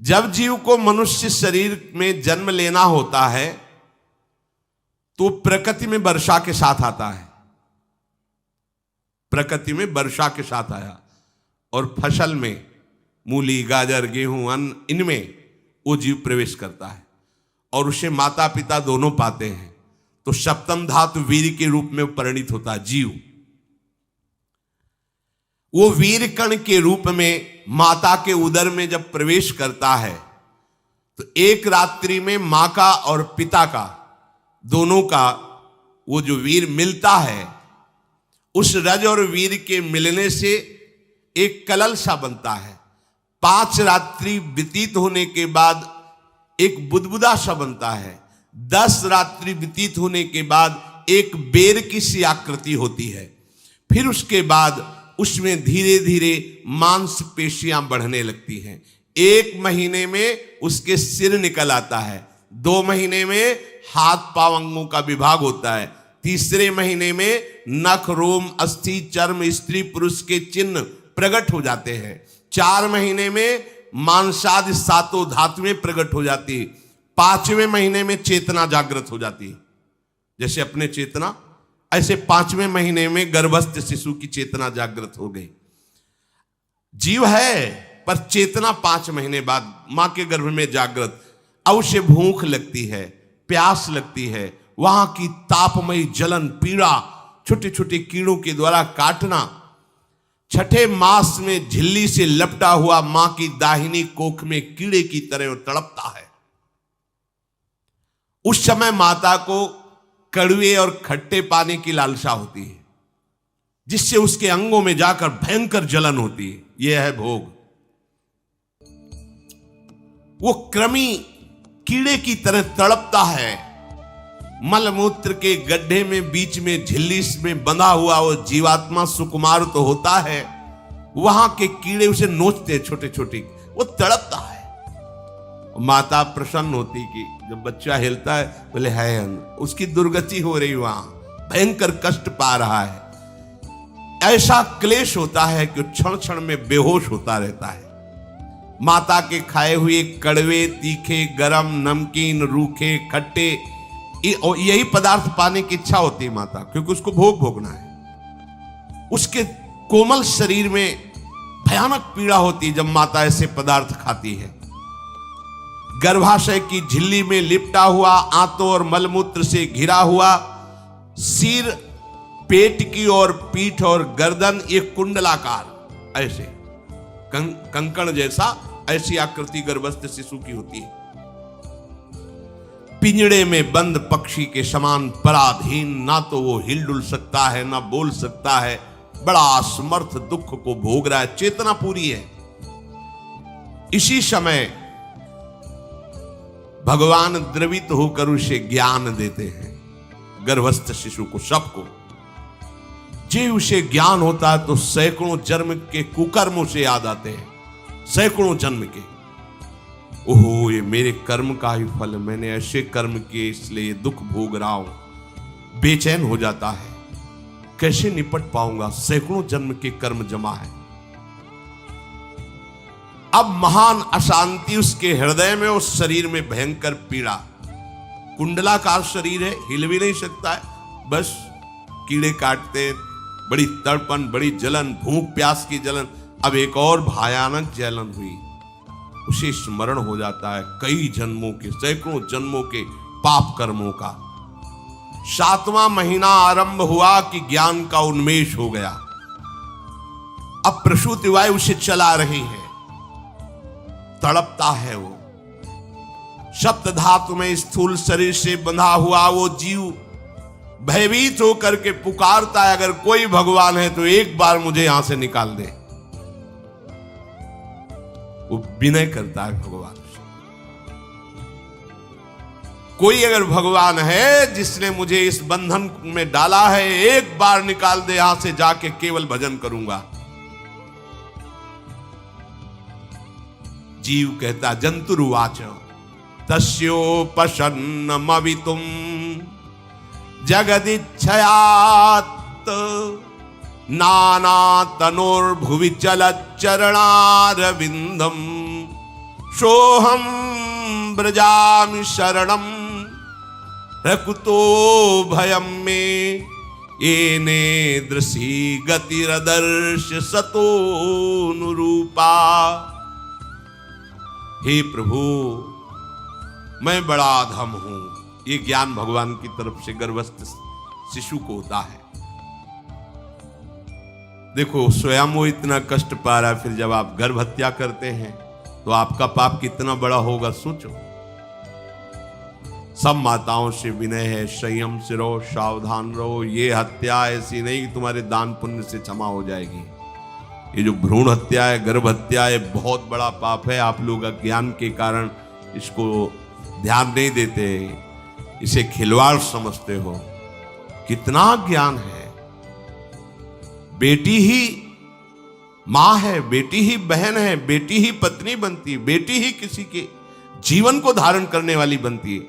जब जीव को मनुष्य शरीर में जन्म लेना होता है तो प्रकृति में वर्षा के साथ आता है, प्रकृति में वर्षा के साथ आया और फसल में मूली, गाजर, गेहूं, अन्न, इनमें वो जीव प्रवेश करता है और उसे माता पिता दोनों पाते हैं। तो सप्तम धातु वीर के रूप में परिणित होता है जीव। वो वीर कण के रूप में माता के उदर में जब प्रवेश करता है तो एक रात्रि में मां का और पिता का दोनों का वो जो वीर मिलता है, उस रज और वीर के मिलने से एक कलल सा बनता है। 5 रात्रि व्यतीत होने के बाद एक बुदबुदा सा बनता है। 10 रात्रि व्यतीत होने के बाद एक बेर की सी आकृति होती है। फिर उसके बाद उसमें धीरे धीरे मांसपेशियां बढ़ने लगती हैं। 1 महीने में उसके सिर निकल आता है, 2 महीने में हाथ पांव अंगों का विभाग होता है, 3 महीने में नख, रोम, अस्थि, चर्म, स्त्री पुरुष के चिन्ह प्रकट हो जाते हैं, 4 महीने में मांसादि 7 धातुएं प्रकट हो जाती है, 5वें महीने में चेतना जागृत हो जाती है। जैसे अपने चेतना, ऐसे 5वें महीने में गर्भस्थ शिशु की चेतना जागृत हो गई। जीव है पर चेतना 5 महीने बाद मां के गर्भ में जागृत। अब उसे भूख लगती है, प्यास लगती है, वहां की तापमयी जलन, पीड़ा, छोटे छोटे कीड़ों के द्वारा काटना, 6ठे मास में झिल्ली से लपटा हुआ मां की दाहिनी कोख में कीड़े की तरह तड़पता है। उस समय माता को कड़वे और खट्टे पानी की लालसा होती है, जिससे उसके अंगों में जाकर भयंकर जलन होती है। यह है भोग। वो कृमि कीड़े की तरह तड़पता है। मलमूत्र के गड्ढे में बीच में झिल्ली में बंधा हुआ वो जीवात्मा सुकुमार तो होता है, वहां के कीड़े उसे नोचते छोटे छोटे, वो तड़पता है। माता प्रसन्न होती कि जब बच्चा हिलता है, बोले है उसकी दुर्गति हो रही, वहां भयंकर कष्ट पा रहा है। ऐसा क्लेश होता है कि क्षण क्षण में बेहोश होता रहता है। माता के खाए हुए कड़वे, तीखे, गरम, नमकीन, रूखे, खट्टे, यही पदार्थ पाने की इच्छा होती है माता, क्योंकि उसको भोग भोगना है। उसके कोमल शरीर में भयानक पीड़ा होती है जब माता ऐसे पदार्थ खाती है। गर्भाशय की झिल्ली में लिपटा हुआ, आंतों और मलमूत्र से घिरा हुआ सिर, पेट की और पीठ और गर्दन, ये कुंडलाकार ऐसे कंकण जैसा, ऐसी आकृति गर्भस्थ शिशु की होती है। पिंजड़े में बंद पक्षी के समान पराधीन, ना तो वो हिल डुल सकता है, ना बोल सकता है, बड़ा असमर्थ दुख को भोग रहा है। चेतना पूरी है। इसी समय भगवान द्रवित होकर उसे ज्ञान देते हैं, गर्भस्थ शिशु को, सबको। जे उसे ज्ञान होता है तो सैकड़ों जन्म के कुकर्मों से याद आते हैं, सैकड़ों जन्म के। ओहो, ये मेरे कर्म का ही फल, मैंने ऐसे कर्म किए इसलिए ये दुख भोग रहा हूं। बेचैन हो जाता है, कैसे निपट पाऊंगा, सैकड़ों जन्म के कर्म जमा है। अब महान अशांति उसके हृदय में, उस शरीर में भयंकर पीड़ा। कुंडलाकार शरीर है, हिल भी नहीं सकता है, बस कीड़े काटते, बड़ी तड़पन, बड़ी जलन, भूख प्यास की जलन। अब एक और भयानक जलन हुई, उसे स्मरण हो जाता है कई जन्मों के, सैकड़ों जन्मों के पाप कर्मों का। 7वां महीना आरंभ हुआ कि ज्ञान का उन्मेष हो गया। अब प्रसूति वायु उसे चला रही है, तड़पता है वो। सप्त धातु में स्थूल शरीर से बंधा हुआ वो जीव भयभीत होकर के पुकारता है, अगर कोई भगवान है तो एक बार मुझे यहां से निकाल दे। वो विनय करता है भगवान से, कोई अगर भगवान है जिसने मुझे इस बंधन में डाला है, एक बार निकाल दे, यहां से जाके केवल भजन करूंगा। जीव कहता, जंतुरुवाच तस्योपशन्नमवितुम जगदिच्छयात् नाना तनोर्भुवि चलच्चरणारविंदम सोहम ब्रजामि शरणम रकुतो भयम में येने दृशी गतिरदर्श सतोनुरूपा। हे प्रभु, मैं बड़ा अधम हूं। ये ज्ञान भगवान की तरफ से गर्भस्थ शिशु को होता है। देखो, स्वयं वो इतना कष्ट पा रहा है, फिर जब आप गर्भ हत्या करते हैं तो आपका पाप कितना बड़ा होगा, सोचो। सब माताओं से विनय है, संयम से रहो, सावधान रहो। ये हत्या ऐसी नहीं कि तुम्हारे दान पुण्य से क्षमा हो जाएगी। ये जो भ्रूण हत्या है, गर्भ हत्या है, बहुत बड़ा पाप है। आप लोग अज्ञान के कारण इसको ध्यान नहीं देते, इसे खिलवाड़ समझते हो। कितना ज्ञान है। बेटी ही मां है, बेटी ही बहन है, बेटी ही पत्नी बनती है, बेटी ही किसी के जीवन को धारण करने वाली बनती है।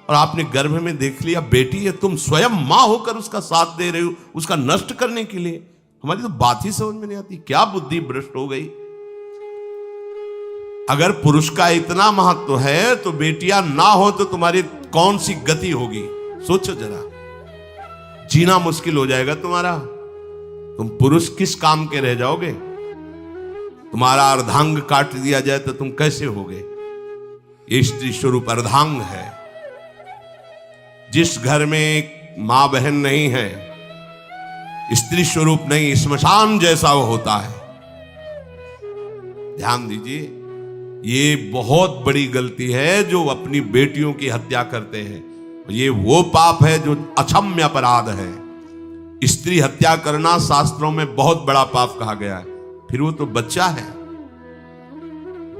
और आपने गर्भ में देख लिया बेटी है, तुम स्वयं मां होकर उसका साथ दे रहे हो, उसका नष्ट करने के लिए। हमारी तो बात ही समझ में नहीं आती, क्या बुद्धि भ्रष्ट हो गई। अगर पुरुष का इतना महत्व है तो बेटियां ना हो तो तुम्हारी कौन सी गति होगी, सोचो जरा। जीना मुश्किल हो जाएगा तुम्हारा। तुम पुरुष किस काम के रह जाओगे। तुम्हारा अर्धांग काट दिया जाए तो तुम कैसे होगे। ये स्त्री स्वरूप अर्धांग है। जिस घर में मां बहन नहीं है, स्त्री स्वरूप नहीं, श्मशान जैसा वो होता है। ध्यान दीजिए, ये बहुत बड़ी गलती है जो अपनी बेटियों की हत्या करते हैं। ये वो पाप है जो अक्षम्य अपराध है। स्त्री हत्या करना शास्त्रों में बहुत बड़ा पाप कहा गया है। फिर वो तो बच्चा है,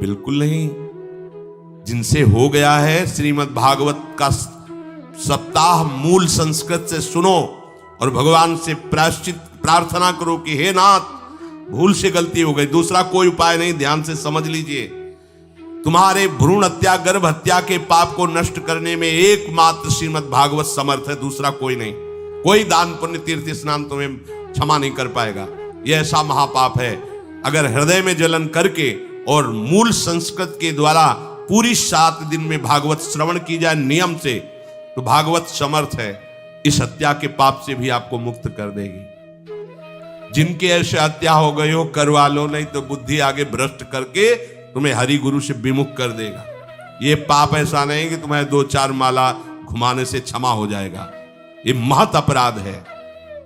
बिल्कुल नहीं। जिनसे हो गया है, श्रीमद् भागवत का सप्ताह मूल संस्कृत से सुनो और भगवान से प्रायश्चित प्रार्थना करो कि हे नाथ, भूल से गलती हो गई, दूसरा कोई उपाय नहीं। ध्यान से समझ लीजिए, तुम्हारे भ्रूण हत्या, गर्भ हत्या के पाप को नष्ट करने में एकमात्र श्रीमद् भागवत समर्थ है, दूसरा कोई नहीं। कोई दान पुण्य तीर्थ स्नान तुम्हें क्षमा नहीं कर पाएगा। यह ऐसा महापाप है। अगर हृदय में जलन करके और मूल संस्कृत के द्वारा पूरी 7 दिन में भागवत श्रवण की जाए नियम से, तो भागवत समर्थ है, इस हत्या के पाप से भी आपको मुक्त कर देगी। जिनके ऐसे हत्या हो गई हो, करवा लो, नहीं तो बुद्धि आगे भ्रष्ट करके तुम्हें हरि गुरु से विमुख कर देगा। ये पाप ऐसा नहीं कि तुम्हें 2-4 माला घुमाने से क्षमा हो जाएगा। ये महत अपराध है।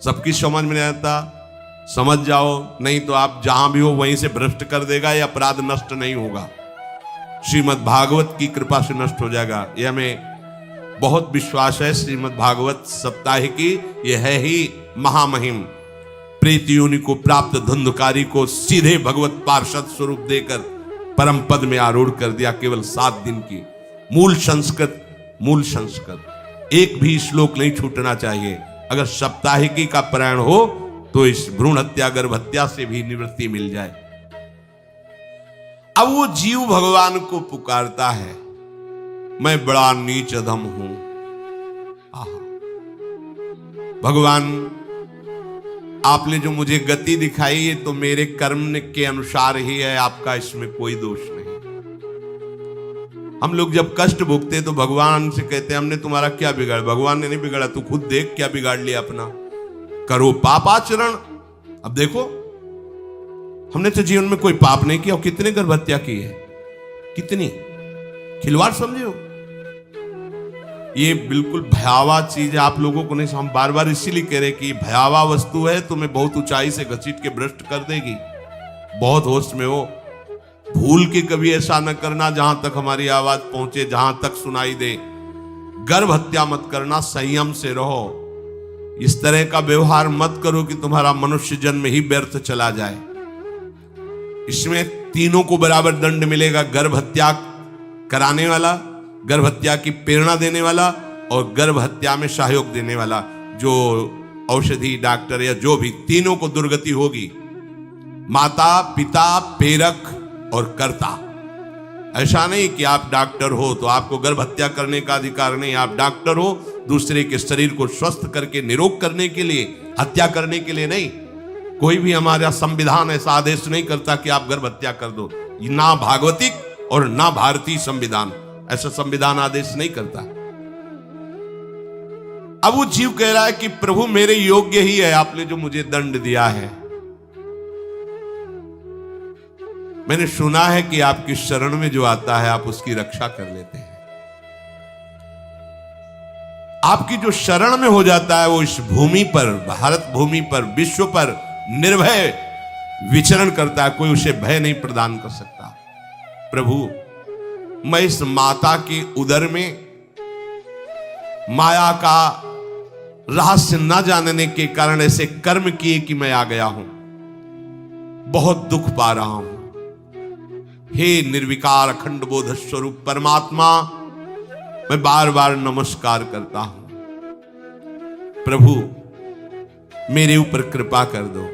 सबकी समझ में नहीं आता, समझ जाओ, नहीं तो आप जहां भी हो वहीं से भ्रष्ट कर देगा। ये अपराध नष्ट नहीं होगा, श्रीमद् भागवत की कृपा से नष्ट हो जाएगा। यह हमें बहुत विश्वास है। श्रीमद् भागवत सप्ताह की यह है ही महामहिम। प्रेत योनि को प्राप्त धुंधकारी को सीधे भगवत पार्षद स्वरूप देकर परम पद में आरूढ़ कर दिया। केवल 7 दिन की मूल संस्कृत एक भी श्लोक नहीं छूटना चाहिए। अगर सप्ताहिकी का पारायण हो तो इस भ्रूण हत्या, गर्भ हत्या से भी निवृत्ति मिल जाए। अब वो जीव भगवान को पुकारता है, मैं बड़ा नीच अधम हूं। भगवान, आपने जो मुझे गति दिखाई है तो मेरे कर्म के अनुसार ही है, आपका इसमें कोई दोष नहीं। हम लोग जब कष्ट भोगते तो भगवान से कहते हैं हमने तुम्हारा क्या बिगाड़ा। भगवान ने नहीं बिगाड़ा, तू खुद देख क्या बिगाड़ लिया अपना। करो पापाचरण। अब देखो, हमने तो जीवन में कोई पाप नहीं किया और कितने गर्भ हत्या की है, कितनी खिलवाड़ समझे हो। ये बिल्कुल भयावह चीज है, आप लोगों को नहीं। हम बार बार इसीलिए कह रहे कि भयावह वस्तु है, तुम्हें बहुत ऊंचाई से घसीट के भ्रष्ट कर देगी। बहुत होश में हो, भूल के कभी ऐसा न करना जहां तक हमारी आवाज पहुंचे, जहां तक सुनाई दे। गर्भ हत्या मत करना, संयम से रहो। इस तरह का व्यवहार मत करो कि तुम्हारा मनुष्य जन्म ही व्यर्थ चला जाए। इसमें तीनों को बराबर दंड मिलेगा। गर्भ हत्या कराने वाला, गर्भ हत्या की प्रेरणा देने वाला और गर्भ हत्या में सहयोग देने वाला, जो औषधि डॉक्टर या जो भी, तीनों को दुर्गति होगी। माता, पिता, प्रेरक और कर्ता। ऐसा नहीं कि आप डॉक्टर हो तो आपको गर्भ हत्या करने का अधिकार नहीं। आप डॉक्टर हो दूसरे के शरीर को स्वस्थ करके निरोग करने के लिए, हत्या करने के लिए नहीं। कोई भी हमारा संविधान ऐसा आदेश नहीं करता कि आप गर्भ हत्या कर दो। ना भागवतिक और ना भारतीय संविधान ऐसा संविधान आदेश नहीं करता। अब वो जीव कह रहा है कि प्रभु मेरे योग्य ही है आपने जो मुझे दंड दिया है। मैंने सुना है कि आपकी शरण में जो आता है आप उसकी रक्षा कर लेते हैं। आपकी जो शरण में हो जाता है वो इस भूमि पर, भारत भूमि पर, विश्व पर निर्भय विचरण करता है, कोई उसे भय नहीं प्रदान कर सकता। प्रभु मैं इस माता के उदर में माया का रहस्य न जानने के कारण ऐसे कर्म किए कि मैं आ गया हूं, बहुत दुख पा रहा हूं। हे निर्विकार अखंड बोध स्वरूप परमात्मा, मैं बार बार नमस्कार करता हूं। प्रभु मेरे ऊपर कृपा कर दो,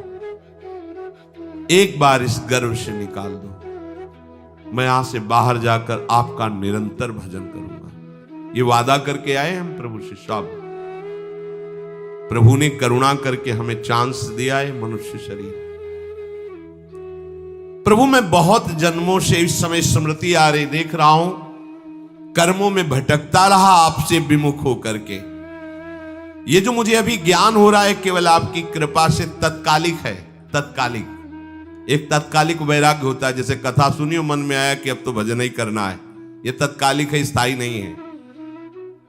एक बार इस गर्भ से निकाल दो, मैं यहां से बाहर जाकर आपका निरंतर भजन करूंगा। ये वादा करके आए हम प्रभु से सब। प्रभु ने करुणा करके हमें चांस दिया है मनुष्य शरीर। प्रभु मैं बहुत जन्मों से इस समय स्मृति आ रही देख रहा हूं, कर्मों में भटकता रहा आपसे विमुख होकर के। ये जो मुझे अभी ज्ञान हो रहा है केवल आपकी कृपा से तत्कालिक है, तत्कालिक। एक तत्कालिक वैराग्य होता है, जैसे कथा सुनियो मन में आया कि अब तो भजन ही करना है। ये तत्कालिक है, स्थायी नहीं है।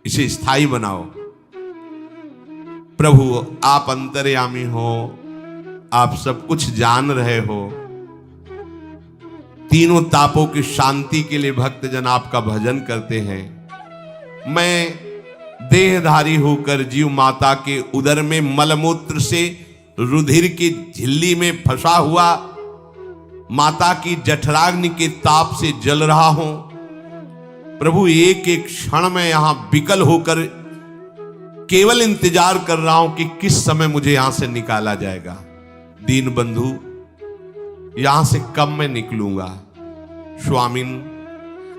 इसे स्थायी बनाओ। प्रभु आप अंतर्यामी हो, आप सब कुछ जान रहे हो। तीनों तापों की शांति के लिए भक्तजन आपका भजन करते हैं। मैं देहधारी होकर जीव माता के उदर में मलमूत्र से रुधिर की झिल्ली में फंसा हुआ माता की जठराग्नि के ताप से जल रहा हूं। प्रभु एक एक क्षण में यहां विकल होकर केवल इंतजार कर रहा हूं कि किस समय मुझे यहां से निकाला जाएगा। दीन बंधु यहां से कब मैं निकलूंगा। स्वामिन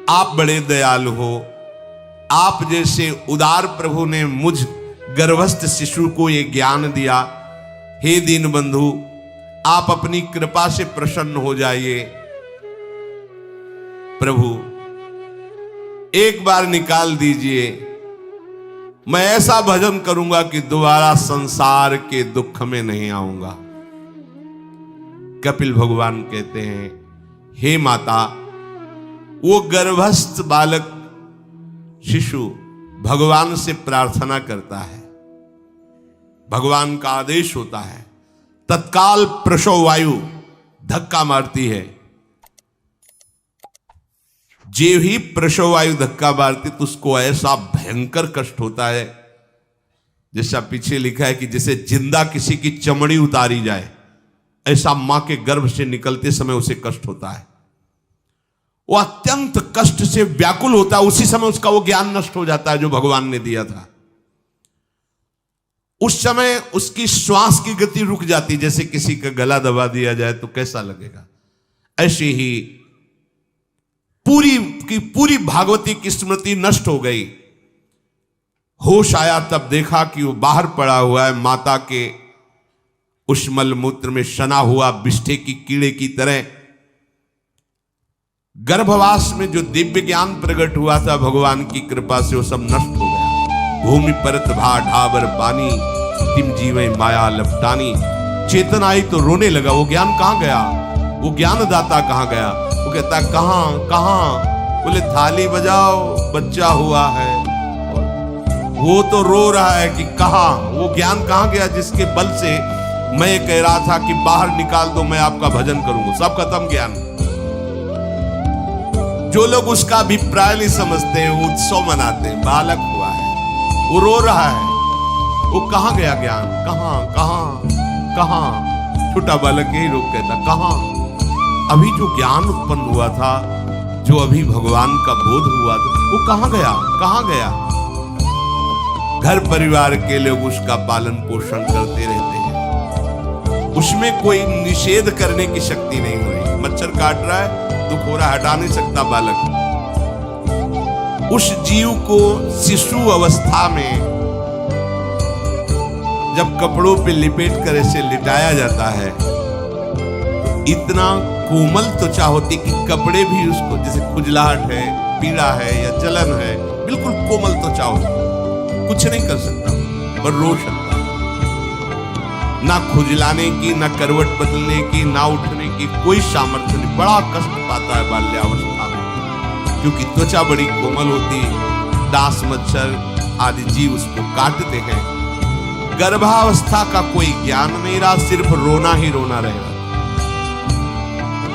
आप बड़े दयालु हो। आप जैसे उदार प्रभु ने मुझ गर्भस्थ शिशु को ये ज्ञान दिया। हे दीन बंधु आप अपनी कृपा से प्रसन्न हो जाइए। प्रभु एक बार निकाल दीजिए, मैं ऐसा भजन करूंगा कि दोबारा संसार के दुख में नहीं आऊंगा। कपिल भगवान कहते हैं, हे माता, वो गर्भस्थ बालक शिशु भगवान से प्रार्थना करता है, भगवान का आदेश होता है, तत्काल प्रसव वायु धक्का मारती है। जे ही प्रसव वायु धक्का मारती तो उसको ऐसा भयंकर कष्ट होता है, जैसा पीछे लिखा है कि जैसे जिंदा किसी की चमड़ी उतारी जाए, ऐसा मां के गर्भ से निकलते समय उसे कष्ट होता है। वो अत्यंत कष्ट से व्याकुल होता है। उसी समय उसका वो ज्ञान नष्ट हो जाता है जो भगवान ने दिया था। उस समय उसकी श्वास की गति रुक जाती, जैसे किसी का गला दबा दिया जाए तो कैसा लगेगा। ऐसे ही पूरी की पूरी भागवती की स्मृति नष्ट हो गई। होश आया तब देखा कि वो बाहर पड़ा हुआ है, माता के उस मलमूत्र में सना हुआ बिष्ठे की कीड़े की तरह। गर्भवास में जो दिव्य ज्ञान प्रकट हुआ था भगवान की कृपा से, वो सब नष्ट हो गया। भूमि परत भा ढाबर पानी, तिम जीवे माया लपटानी। चेतन आई तो रोने लगा। वो ज्ञान कहां गया, वो ज्ञानदाता कहां गया। वो कहता कहां कहां, बोले थाली बजाओ बच्चा हुआ है। वो तो रो रहा है कि कहां, वो ज्ञान कहां गया जिसके बल से मैं कह रहा था कि बाहर निकाल दो, मैं आपका भजन करूंगा। सब खत्म ज्ञान। जो लोग उसका अभिप्राय नहीं समझते हैं, उत्सव मनाते हैं। बालक हुआ है, वो रो रहा है, वो कहां गया ज्ञान, कहां कहां कहां। छोटा बालक यही लोग कहता कहां। अभी जो ज्ञान उत्पन्न हुआ था, जो अभी भगवान का बोध हुआ था, वो कहां गया, कहां गया। घर परिवार के लोग उसका पालन पोषण करते रहते हैं, उसमें कोई निषेध करने की शक्ति नहीं हो रही। मच्छर काट रहा है, दुख हो रहा, हटा नहीं सकता बालक। उस जीव को शिशु अवस्था में जब कपड़ों पे लिपेट कर ऐसे लिटाया जाता है, तो इतना कोमल त्वचा होती कि कपड़े भी उसको, जैसे खुजलाहट है, पीड़ा है या जलन है, बिल्कुल कोमल त्वचा होती, कुछ नहीं कर सकता पर रो सकता, ना खुजलाने की, ना करवट बदलने की, ना उठने की कोई सामर्थ्य नहीं। बड़ा कष्ट पाता है बाल्यावस्था में, क्योंकि त्वचा बड़ी कोमल होती, डांस मच्छर आदि जीव उसको काटते हैं। गर्भावस्था का कोई ज्ञान नहीं रहा, सिर्फ रोना ही रोना रहेगा।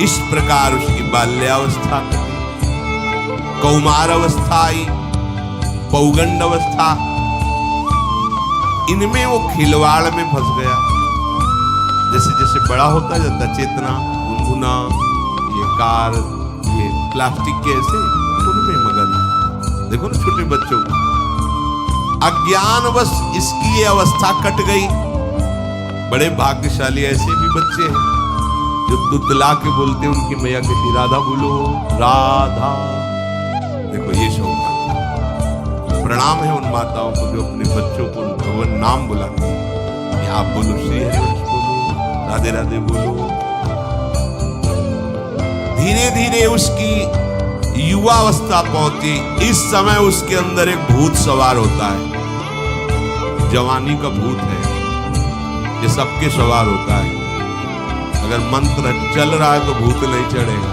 इस प्रकार उसकी बाल्यावस्था, कौमार अवस्था आई, पौगंड अवस्था, इनमें वो खिलवाड़ में फंस गया। जैसे जैसे बड़ा होता जाता, चेतना, गुनगुना, ये कार, ये प्लास्टिक के ऐसे उनमें मगन। देखो ना छोटे बच्चों को अज्ञानवश इसकी ये अवस्था कट गई। बड़े भाग्यशाली ऐसे भी बच्चे हैं जो तुतला के बोलते हैं उनकी मैया कहती राधा बोलो राधा। देखो ये सौभाग्य, प्रणाम है उन माताओं को जो अपने बच्चों को भगवान नाम बुलाते हैं कि आप बोलो श्री हरिवंश बोलो, राधे राधे बोलो। धीरे धीरे उसकी युवावस्था पहुंची। इस समय उसके अंदर एक भूत सवार होता है, जवानी का भूत है, ये सबके सवार होता है। अगर मंत्र चल रहा है तो भूत नहीं चढ़ेगा,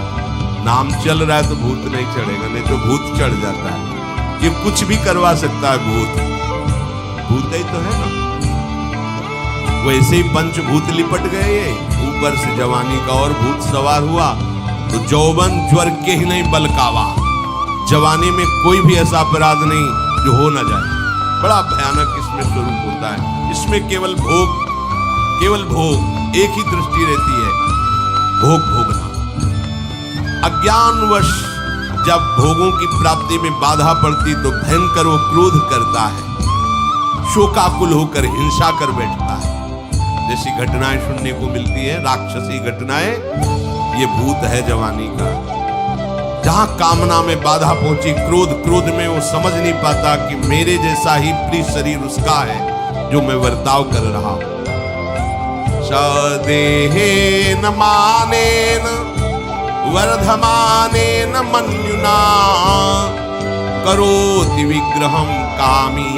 नाम चल रहा है तो भूत नहीं चढ़ेगा, नहीं तो भूत चढ़ जाता है। ये कुछ भी करवा सकता है भूत, भूत ही तो है ना। वैसे ही पंचभूत लिपट गए, ऊपर से जवानी का और भूत सवार हुआ तो जौवन ज्वर के ही नहीं बलकावा। जवानी में कोई भी ऐसा अपराध नहीं जो हो न जाए। बड़ा भयानक इसमें स्वरूप होता है। इसमें केवल भोग, केवल भोग, एक ही दृष्टि रहती है, भोग भोगना। अज्ञानवश जब भोगों की प्राप्ति में बाधा पड़ती तो भयंकर वो क्रोध करता है, शोकाकुल होकर हिंसा कर बैठता है। जैसी घटनाएं सुनने को मिलती है, राक्षसी घटनाएं, ये भूत है जवानी का। जहां कामना में बाधा पहुंची, क्रोध, क्रोध में वो समझ नहीं पाता कि मेरे जैसा ही प्रिय शरीर उसका है जो मैं वर्ताव कर रहा हूं। सदेहेन मानेन वर्धमानेन मन्युना करोति विग्रहं कामी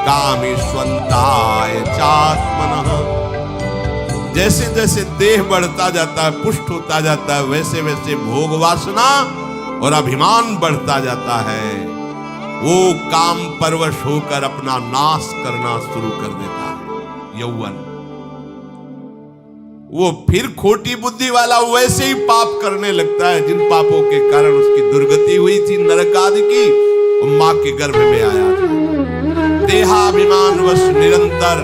कामेष्वन्ताय चात्मनः। जैसे जैसे देह बढ़ता जाता है, पुष्ट होता जाता है, वैसे वैसे भोग वासना और अभिमान बढ़ता जाता है। वो काम परवश होकर अपना नाश करना शुरू कर देता है। यौवन, वो फिर खोटी बुद्धि वाला वैसे ही पाप करने लगता है जिन पापों के कारण उसकी दुर्गति हुई थी नरक आदि की, वो मां के गर्भ में आया था। देहाभिमानवश निरंतर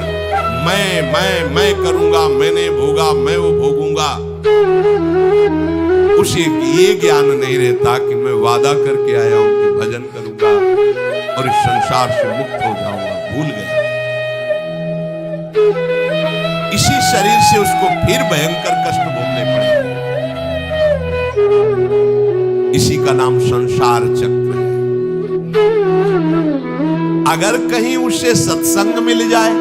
मैं करूंगा, मैंने भोगा, मैं वो भोगूंगा। उसे ये ज्ञान नहीं रहता कि मैं वादा करके आया हूं कि भजन करूंगा और इस संसार से मुक्त हो जाऊंगा। भूल गया। इसी शरीर से उसको फिर भयंकर कष्ट भोगने पड़े। इसी का नाम संसार चक्र है। अगर कहीं उसे सत्संग मिल जाए,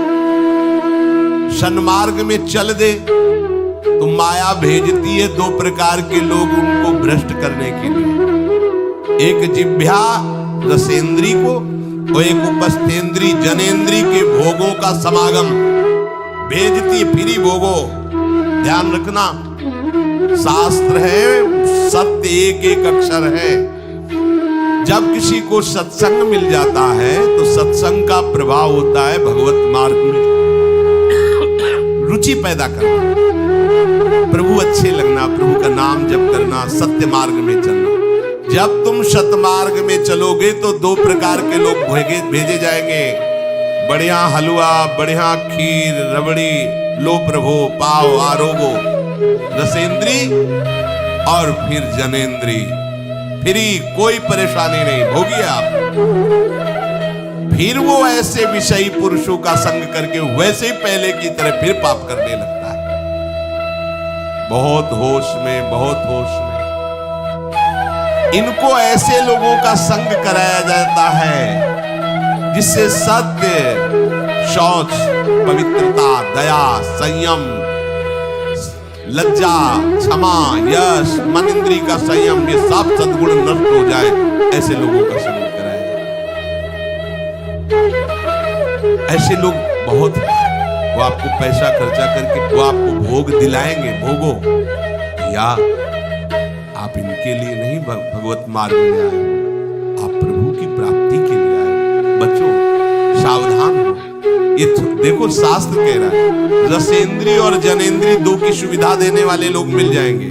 सन्मार्ग में चल दे, तो माया भेजती है दो प्रकार के लोग उनको भ्रष्ट करने के लिए। एक जिह्वा रसेंद्री को और एक उपस्थेंद्री जनेंद्री के भोगों का समागम भेजती, फिरी भोगो। ध्यान रखना, शास्त्र है, सत्य एक एक अक्षर है। जब किसी को सत्संग मिल जाता है तो सत्संग का प्रभाव होता है भगवत मार्ग में रुचि पैदा करना, प्रभु अच्छे लगना, प्रभु का नाम जप करना, सत्य मार्ग में चलना। जब तुम सतमार्ग में चलोगे तो दो प्रकार के लोग भेजे जाएंगे। बढ़िया हलवा, बढ़िया खीर, रबड़ी, लो प्रभु, पाव, आरोगो, रसेंद्री और फिर जनेंद्री। फ्री, कोई परेशानी नहीं, भोगिए आप। फिर वो ऐसे विषयी पुरुषों का संग करके वैसे ही पहले की तरह फिर पाप करने लगता है। बहुत होश में, बहुत होश में। इनको ऐसे लोगों का संग कराया जाता है जिससे सत्य, शौच, पवित्रता, दया, संयम, लज्जा, क्षमा, यश, मन इंद्री का संयम, ये सब सद्गुण नष्ट हो जाए, ऐसे लोगों का संग कराया। ऐसे लोग बहुत हैं, वो आपको पैसा खर्चा करके वो आपको भोग दिलाएंगे, भोगो। या आप इनके लिए नहीं भगवत मार्ग में आए, आप प्रभु की प्राप्ति के लिए आए। बच्चों सावधान हो, ये देखो शास्त्र कह रहा है रसेंद्री और जनेंद्री दो की सुविधा देने वाले लोग मिल जाएंगे।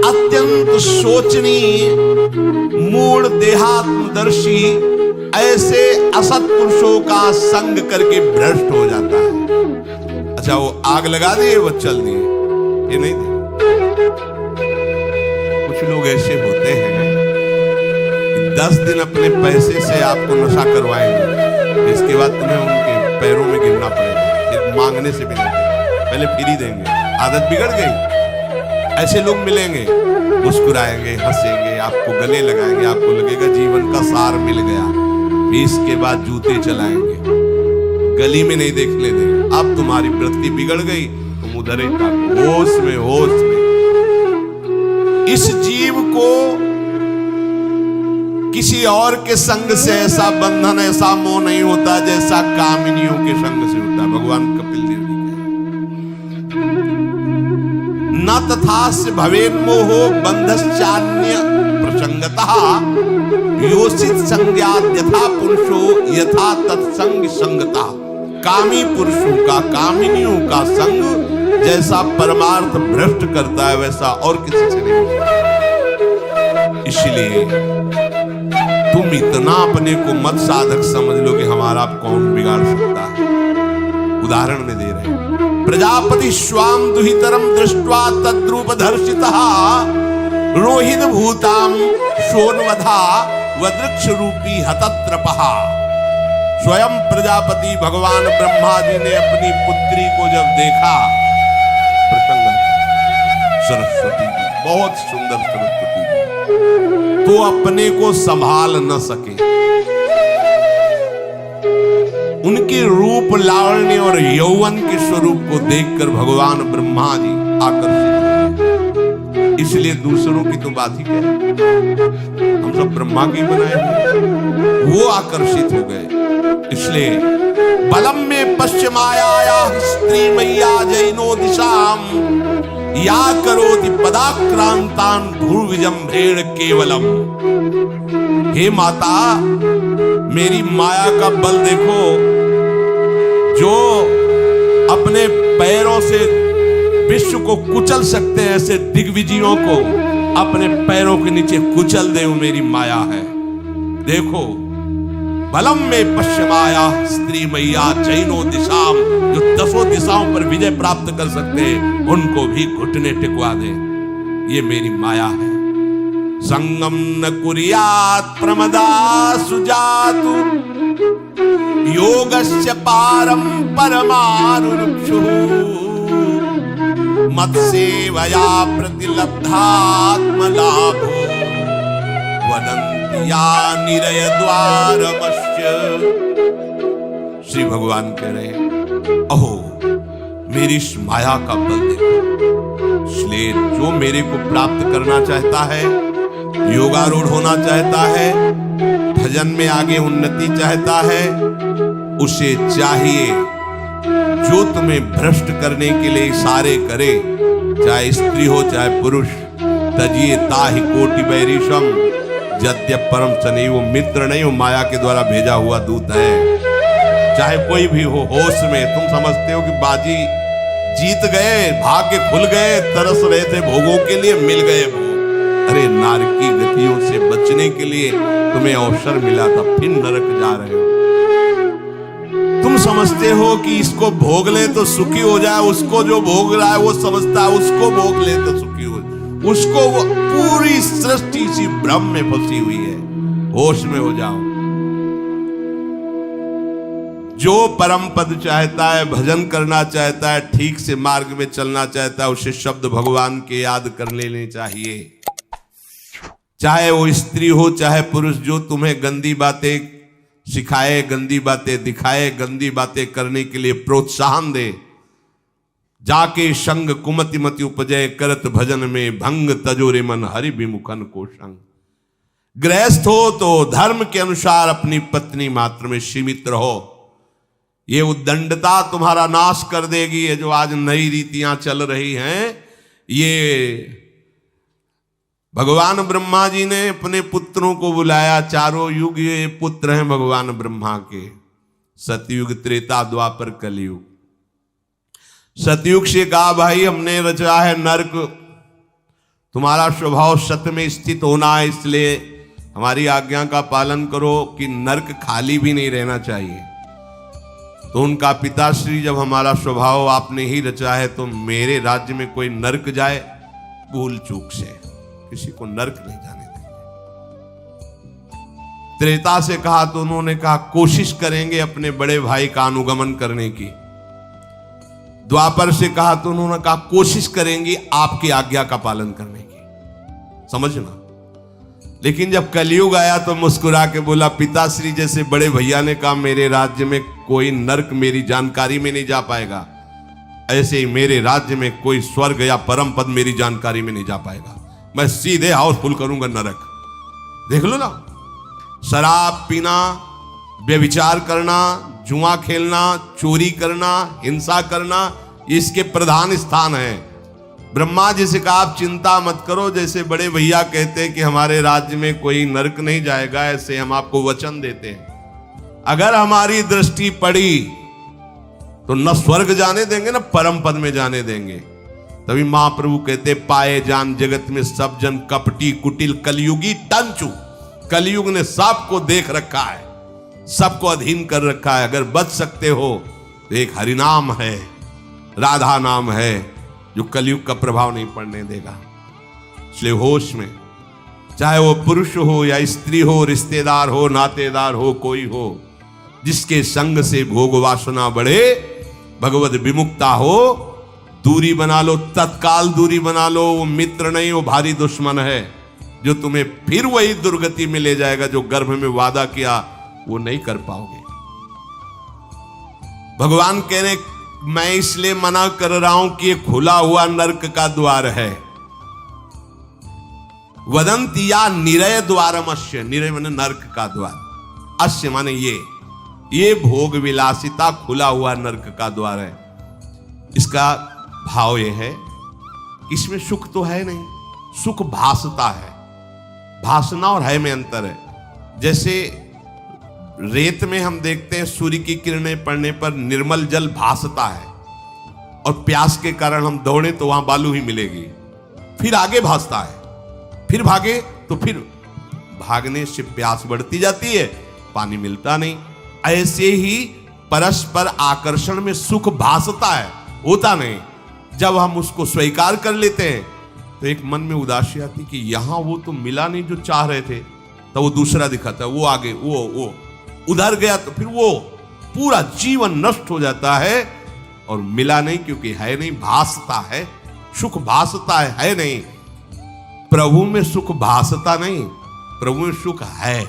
अत्यंत शोचनीय मूढ़ देहात्मदर्शी ऐसे असत पुरुषों का संग करके भ्रष्ट हो जाता है। अच्छा वो आग लगा दिए, वो चल दिए, ये नहीं दे। कुछ लोग ऐसे होते हैं 10 दिन अपने पैसे से आपको नशा करवाएंगे, इसके बाद तुम्हें उनके पैरों में गिरना पड़ेगा, फिर मांगने से भी नहीं, पहले फ्री देंगे। आदत बिगड़ गई। ऐसे लोग मिलेंगे, मुस्कुराएंगे, हंसेंगे, आपको गले लगाएंगे, आपको लगेगा जीवन का सार मिल गया। इसके बाद जूते चलाएंगे, गली में नहीं देखने देंगे। अब तुम्हारी वृत्ति बिगड़ गई, तुम उधर ही होश में होश में। इस जीव को किसी और के संग से ऐसा बंधन, ऐसा मोह नहीं होता जैसा कामिनियों के संग से होता। भगवान कपिल देव जी न तथास्य भवेन्मोहो बंधश्चान्य प्रसंगतः योषित संज्ञात यथा पुरुषो यथा तत्संग संगता। कामी पुरुषों का, कामिनियों का संग जैसा परमार्थ भ्रष्ट करता है वैसा और किसी से नहीं होता। इसलिए तुम इतना अपने को मत साधक समझ लो कि हमारा कौन बिगाड़ सकता है। उदाहरण में दे रहे हैं, प्रजापति स्वाम दुहितरम दृष्ट्वा तद्रूप दर्शितः रोहित भूताम शोणवधा वृक्ष रूपी हतत्रपः। स्वयं प्रजापति भगवान ब्रह्मा जी ने अपनी पुत्री को जब देखा, प्रसंग सरस्वती जी, बहुत सुंदर सरस्वती जी, तो अपने को संभाल न सके। उनके रूप लावण्य और यौवन के स्वरूप को देखकर भगवान ब्रह्मा जी आकर्षित हुए। इसलिए दूसरों की तो बात ही क्या है, हम सब ब्रह्मा की बनाए हुए, वो आकर्षित हो गए। इसलिए बलम में पश्चिमाया स्त्री मैया जैनो दिशाम या करोति पदाक्रांतान भूर्विजम्भेण केवलम। हे माता, मेरी माया का बल देखो, जो अपने पैरों से विश्व को कुचल सकते हैं, ऐसे दिग्विजयों को अपने पैरों के नीचे कुचल दे, वो मेरी माया है। देखो, बलम में पश्चिमाया स्त्री मैया जैनो दिशाम, जो 10 दिशाओं पर विजय प्राप्त कर सकते हैं, उनको भी घुटने टिकवा दे, ये मेरी माया है। संगम न कुर्यात् प्रमदा सुजातु योगस्य पारं परमारुक्षु मत्सेवया प्रतिलब्धात्म लाभो वदन्ति या निरय द्वारमस्य। श्री भगवान कह रहे हैं, अहो मेरी इस माया का बल देखो। इसलिए जो मेरे को प्राप्त करना चाहता है, योगारूढ़ होना चाहता है, भजन में आगे उन्नति चाहता है, उसे चाहिए जो तुम्हें भ्रष्ट करने के लिए इशारे करे, चाहे स्त्री हो चाहे पुरुष। तजिए ताहि कोटि बैरिशम यद्यप परम सनी। वो मित्र नहीं, वो माया के द्वारा भेजा हुआ दूत है। चाहे कोई भी हो, होश में तुम समझते हो कि बाजी जीत गए, भाग्य खुल गए, तरस रहे थे भोगों के लिए, मिल गए भोग। अरे नारकी गतियों से बचने के लिए तुम्हें अवसर मिला था, फिर नरक जा रहे हो। तुम समझते हो कि इसको भोग ले तो सुखी हो जाए, उसको जो भोग रहा है वो समझता है उसको भोग ले तो सुखी हो जाए, उसको वो पूरी सृष्टि इसी भ्रम में फंसी हुई है। होश में हो जाओ। जो परम पद चाहता है, भजन करना चाहता है, ठीक से मार्ग में चलना चाहता है, उसे शब्द भगवान के याद कर लेने चाहिए। चाहे वो स्त्री हो चाहे पुरुष, जो तुम्हें गंदी बातें सिखाए, गंदी बातें दिखाए, गंदी बातें करने के लिए प्रोत्साहन दे, जाके संग कुमति मति उपजय करत भजन में भंग तजोरे मन हरि विमुखन को संग। गृहस्थ हो तो धर्म के अनुसार अपनी पत्नी मात्र में सीमित रहो। ये उद्दंडता तुम्हारा नाश कर देगी। ये जो आज नई रीतियां चल रही हैं, ये भगवान ब्रह्मा जी ने अपने पुत्रों को बुलाया। चारों युग ये पुत्र हैं भगवान ब्रह्मा के, सतयुग, त्रेता, द्वापर, कलयुग। सतयुग से कहा भाई हमने रचा है नरक, तुम्हारा स्वभाव सत्य में स्थित होना है, इसलिए हमारी आज्ञा का पालन करो कि नरक खाली भी नहीं रहना चाहिए। तो उनका पिताश्री जब हमारा स्वभाव आपने ही रचा है तो मेरे राज्य में कोई नरक जाए, भूल चूक से किसी को नरक नहीं जाने देंगे। त्रेता से कहा तो उन्होंने कहा कोशिश करेंगे अपने बड़े भाई का अनुगमन करने की। द्वापर से कहा तो उन्होंने कहा कोशिश करेंगे आपकी आज्ञा का पालन करने की। समझना। लेकिन जब कलयुग आया तो मुस्कुरा के बोला, पिताश्री जैसे बड़े भैया ने कहा मेरे राज्य में कोई नरक मेरी जानकारी में नहीं जा पाएगा, ऐसे ही मेरे राज्य में कोई स्वर्ग या परम पद मेरी जानकारी में नहीं जा पाएगा। मैं सीधे हाउसफुल करूंगा नरक। देख लो ना, शराब पीना, व्यभिचार करना, जुआ खेलना, चोरी करना, हिंसा करना, इसके प्रधान स्थान है। ब्रह्मा जी से कहा आप चिंता मत करो, जैसे बड़े भैया कहते हैं कि हमारे राज्य में कोई नरक नहीं जाएगा, ऐसे हम आपको वचन देते हैं। अगर हमारी दृष्टि पड़ी तो न स्वर्ग जाने देंगे न परम पद में जाने देंगे। तभी महाप्रभु कहते पाए जान जगत में सब जन कपटी कुटिल कलयुगी टंचू। कलयुग ने सबको देख रखा है, सबको अधीन कर रखा है। अगर बच सकते हो तो एक हरिनाम है, राधा नाम है, जो कलयुग का प्रभाव नहीं पड़ने देगा। इसलिए होश में, चाहे वो पुरुष हो या स्त्री हो, रिश्तेदार हो, नातेदार हो, कोई हो, जिसके संग से भोग वासना बढ़े, भगवत विमुक्ता हो, दूरी बना लो, तत्काल दूरी बना लो। वो मित्र नहीं, वो भारी दुश्मन है, जो तुम्हें फिर वही दुर्गति में ले जाएगा जो गर्भ में वादा किया वो नहीं कर पाओगे। भगवान कह रहे मैं इसलिए मना कर रहा हूं कि ये खुला हुआ नरक का द्वार है। वदंती या निरय द्वारमस्य, निरय माने नरक का द्वार, अस्य माने ये भोग विलासिता खुला हुआ नरक का द्वार है। इसका भाव ये है, इसमें सुख तो है नहीं, सुख भासता है। भासना और है में अंतर है। जैसे रेत में हम देखते हैं सूर्य की किरणें पड़ने पर निर्मल जल भासता है, और प्यास के कारण हम दौड़े तो वहां बालू ही मिलेगी, फिर आगे भासता है, फिर भागे तो फिर भागने से प्यास बढ़ती जाती है, पानी मिलता नहीं। ऐसे ही परस्पर आकर्षण में सुख भासता है, होता नहीं। जब हम उसको स्वीकार कर लेते हैं तो एक मन में उदासी आती कि यहां वो तो मिला नहीं जो चाह रहे थे, तो वो दूसरा दिखाता है, वो आगे, वो उधर गया, तो फिर वो पूरा जीवन नष्ट हो जाता है। और मिला नहीं क्योंकि है नहीं, भासता है, सुख भासता है नहीं। प्रभु में सुख भासता नहीं, प्रभु में सुख है,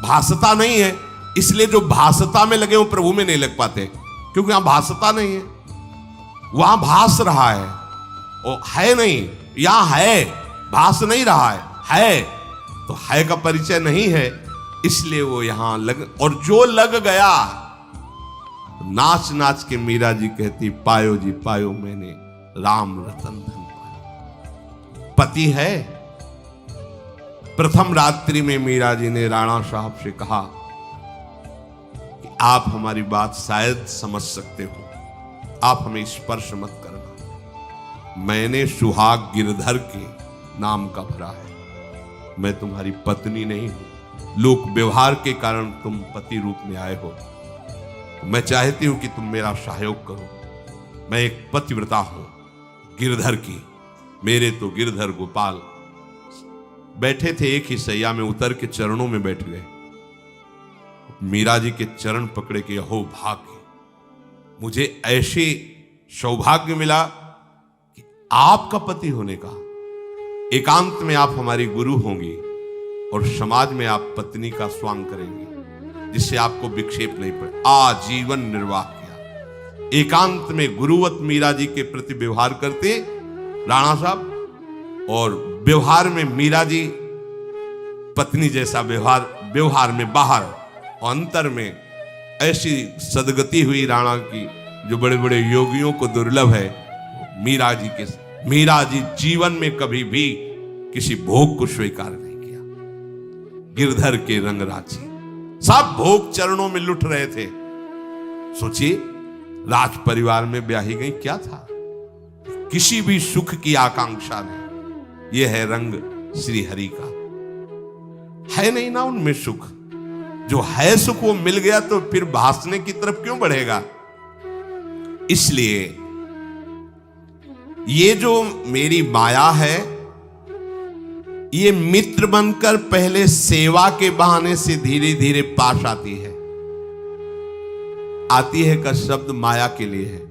भासता नहीं है। इसलिए जो भासता में लगे वो प्रभु में नहीं लग पाते, क्योंकि वहां भासता नहीं है, वहां भास रहा है, वो है नहीं। यहां है, भास नहीं रहा है तो है का परिचय नहीं है, इसलिए वो यहां लग। और जो लग गया, नाच नाच के मीरा जी कहती पायो जी पायो मैंने राम रतन धन पायो। पति है। प्रथम रात्रि में मीरा जी ने राणा साहब से कहा कि आप हमारी बात शायद समझ सकते हो, आप हमें स्पर्श मत करना। मैंने सुहाग गिरधर के नाम का भरा है, मैं तुम्हारी पत्नी नहीं हूं। लोक व्यवहार के कारण तुम पति रूप में आए हो, मैं चाहती हूं कि तुम मेरा सहयोग करो। मैं एक पतिव्रता हूं, गिरधर की। मेरे तो गिरधर गोपाल बैठे थे एक ही सैया में, उतर के चरणों में बैठ गए। मीरा जी के चरण पकड़े के अहो भाग्य, मुझे ऐसे सौभाग्य मिला कि आपका पति होने का। एकांत में आप हमारी गुरु होंगी और समाज में आप पत्नी का स्वांग करेंगे, जिससे आपको विक्षेप नहीं पड़े। आजीवन निर्वाह किया। एकांत में गुरुवत मीरा जी के प्रति व्यवहार करते राणा साहब, और व्यवहार में मीरा जी पत्नी जैसा व्यवहार में बाहर, और अंतर में ऐसी सदगति हुई राणा की जो बड़े बड़े योगियों को दुर्लभ है। मीरा जी जीवन में कभी भी किसी भोग को स्वीकार नहीं किया। गिरधर के रंग राची, सब भोग चरणों में लुट रहे थे। सोचिए, राज परिवार में ब्याही गई, क्या था? किसी भी सुख की आकांक्षा नहीं। यह है रंग श्री हरि का, है नहीं ना उनमें सुख। जो है सुख वो मिल गया तो फिर भासने की तरफ क्यों बढ़ेगा? इसलिए ये जो मेरी माया है, ये मित्र बनकर पहले सेवा के बहाने से धीरे धीरे पास आती है। आती है का शब्द माया के लिए है।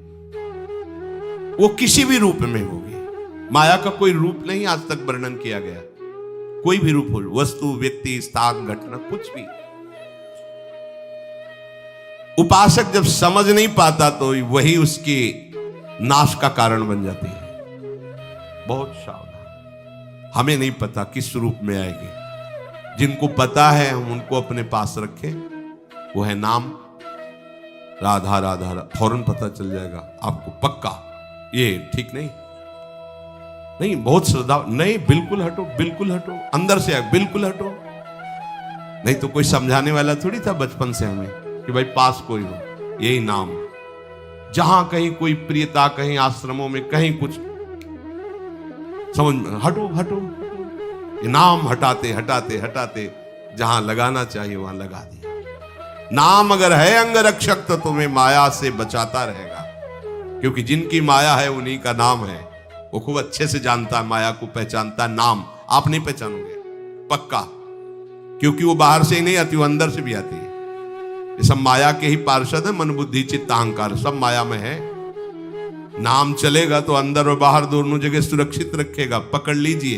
वो किसी भी रूप में होगी। माया का कोई रूप नहीं आज तक वर्णन किया गया। कोई भी रूप हो, वस्तु, व्यक्ति, स्थान, घटना, कुछ भी। उपासक जब समझ नहीं पाता तो वही उसकी नाश का कारण बन जाती है। बहुत सावधान। हमें नहीं पता किस रूप में आएगी। जिनको पता है हम उनको अपने पास रखें। वो है नाम, राधा राधा, फौरन पता चल जाएगा आपको पक्का। ये ठीक नहीं, नहीं बहुत श्रद्धा, नहीं बिल्कुल हटो, बिल्कुल हटो, अंदर से बिल्कुल हटो। नहीं तो कोई समझाने वाला थोड़ी था बचपन से हमें कि भाई पास कोई हो। यही नाम, जहां कहीं कोई प्रियता, कहीं आश्रमों में कहीं कुछ समझ, हटो हटो हटो। ये नाम हटाते हटाते हटाते जहां लगाना चाहिए वहां लगा दिया। नाम अगर है अंगरक्षक तो तुम्हें माया से बचाता रहेगा, क्योंकि जिनकी माया है उन्हीं का नाम है। वो खूब अच्छे से जानता है, माया को पहचानता है। नाम आप नहीं पहचानोगे पक्का, क्योंकि वो बाहर से ही नहीं आती, वो अंदर से भी आती है। ये सब माया के ही पार्षद है। मन बुद्धि चित्त अहंकार सब माया में है। नाम चलेगा तो अंदर और बाहर दोनों जगह सुरक्षित रखेगा। पकड़ लीजिए।